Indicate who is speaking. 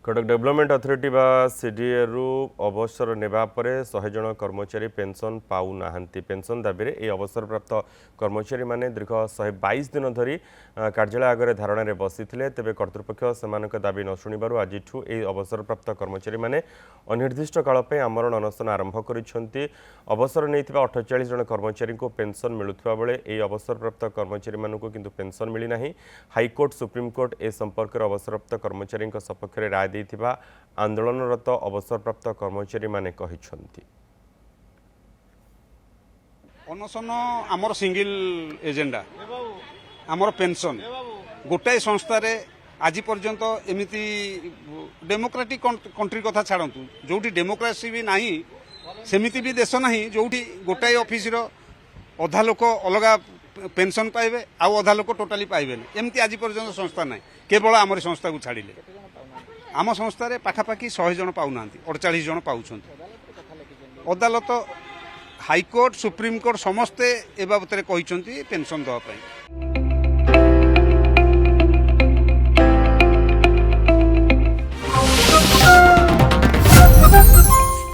Speaker 1: Cuttack development authority बा CDA रु अवसर नेबा परे 100 जन कर्मचारी पेंशन पाउ नाहंती। पेंशन दाबी रे ए अवसर प्राप्त कर्मचारी माने दीर्घ 122 दिन धरी कार्यालय आगे धारणा रे बसिथिले। तेबे कर्तृपक्ष सेमानक दाबी न शुणिबारु आजिठु ए अवसर प्राप्त कर्मचारी माने अनिर्दिष्ट काल पे आमरण अनशन आरंभ करिसेंती। अवसर नैथिबा 48 जन कर्मचारी को पेंशन मिलुथबा बेले ए अवसर प्राप्त कर्मचारी मानकु किंतु पेंशन मिली नाही। हाईकोर्ट सुप्रीम कोर्ट ए संपर्क रे अवसर प्राप्त कर्मचारी सपक्ष रे राय देथिबा आंदोलनरत अवसरप्राप्त कर्मचारी माने कहिसंती।
Speaker 2: अनशन आमर सिंगल एजेंडा आमर पेंशन गोटाए संस्था रे आज पर्यंत एमिति डेमोक्रेटिक कंट्री कथा छाड़तु जोटी डेमोक्रेसी भी नाही सेमिति भी देश नाही जोटी गोटाए ऑफिस रो अधा लोक अलगा पेंशन पाइबे आउ अधा लोक टोटाली पाइबे एमती आज पर्यंत संस्था नाही केवल आमर संस्था को छाड़िले आम संस्था पाखापाखि 100 जन पाऊना 48 जन पाँच अदालत हाईकोर्ट सुप्रीमकोर्ट समस्ते ए बाबद पेंशन देवाई।